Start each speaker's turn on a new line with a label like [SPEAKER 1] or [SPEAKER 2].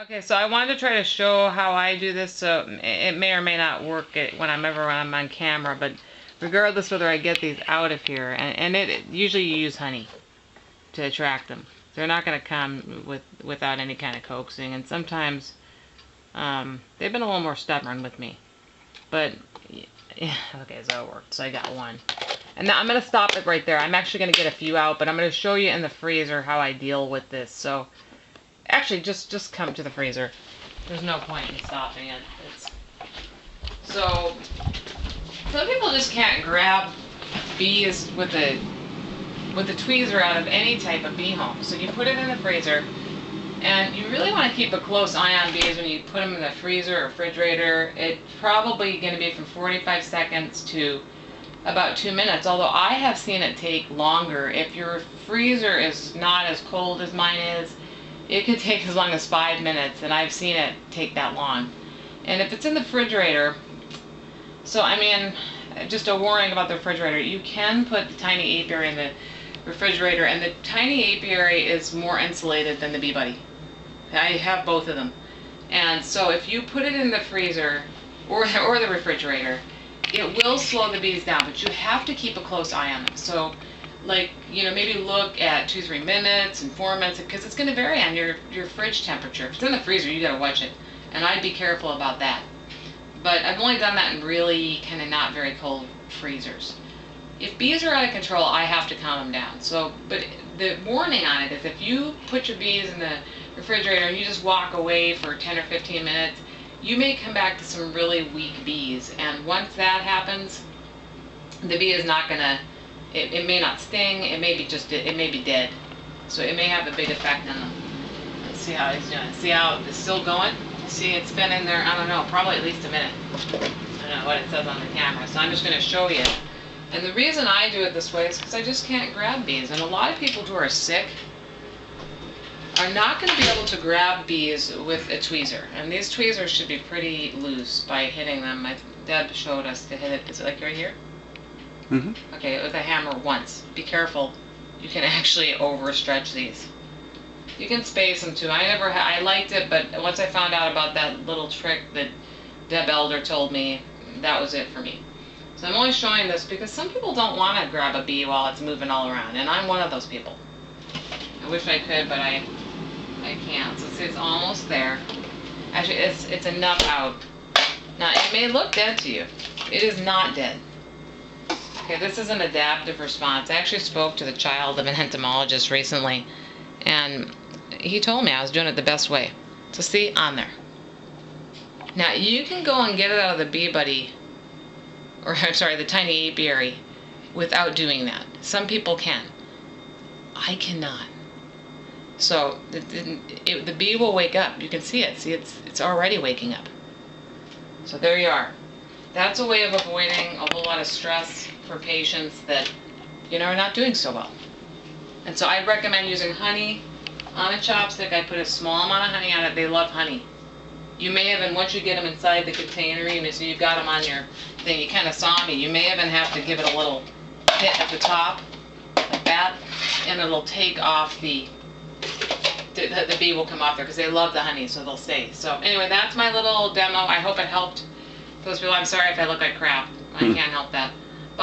[SPEAKER 1] Okay, so I wanted to try to show how I do this, so it may or may not work whenever I'm on camera, but regardless whether I get these out of here, and usually you use honey to attract them. They're not going to come without any kind of coaxing, and sometimes they've been a little more stubborn with me. But, yeah, okay, so it worked. So I got one. And now I'm going to stop it right there. I'm actually going to get a few out, but I'm going to show you in the freezer how I deal with this. So, actually, just come to the freezer. There's no point in stopping it. So, some people just can't grab bees with a tweezer out of any type of bee home. So you put it in the freezer, and you really want to keep a close eye on bees when you put them in the freezer or refrigerator. It's probably going to be from 45 seconds to about 2 minutes, although I have seen it take longer. If your freezer is not as cold as mine is, it could take as long as 5 minutes, and I've seen it take that long. And if it's in the refrigerator, so I mean, just a warning about the refrigerator, you can put the tiny apiary in the refrigerator, and the tiny apiary is more insulated than the bee buddy. I have both of them. And so if you put it in the freezer or the refrigerator, it will slow the bees down, but you have to keep a close eye on them. So, like, you know, maybe look at 2-3 minutes and 4 minutes, because it's going to vary on your fridge temperature. If it's in the freezer, you got to watch it, and I'd be careful about that. But I've only done that in really kind of not very cold freezers. If bees are out of control, I have to calm them down. So, but the warning on it is if you put your bees in the refrigerator and you just walk away for 10 or 15 minutes, you may come back to some really weak bees. And once that happens, the bee is not gonna, it may not sting, it may be dead. So it may have a big effect on them. Let's see how he's doing. See how it's still going? See, it's been in there, I don't know, probably at least a minute. I don't know what it says on the camera, so I'm just gonna show you. And the reason I do it this way is because I just can't grab bees. And a lot of people who are sick are not going to be able to grab bees with a tweezer. And these tweezers should be pretty loose by hitting them. Deb showed us to hit it. Is it like right here? Mm-hmm. Okay, with a hammer once. Be careful. You can actually overstretch these. You can space them too. I liked it, but once I found out about that little trick that Deb Elder told me, that was it for me. So I'm only showing this because some people don't want to grab a bee while it's moving all around, and I'm one of those people. I wish I could, but I can't. So see, it's almost there. Actually, it's enough out. Now, it may look dead to you. It is not dead. Okay, this is an adaptive response. I actually spoke to the child of an entomologist recently, and he told me I was doing it the best way. So see, on there. Now, you can go and get it out of the bee buddy, or I'm sorry, the tiny apiary, without doing that. Some people can. I cannot. So the bee will wake up. You can see it. See, it's already waking up. So there you are. That's a way of avoiding a whole lot of stress for patients that, you know, are not doing so well. And so I'd recommend using honey on a chopstick. I put a small amount of honey on it. They love honey. You may even, once you get them inside the container, so you've got them on your thing, you kind of saw me, you may even have to give it a little hit at the top, like that, and it'll take off the bee will come off there, because they love the honey, so they'll stay. So anyway, that's my little demo. I hope it helped those people. I'm sorry if I look like crap. I can't help that.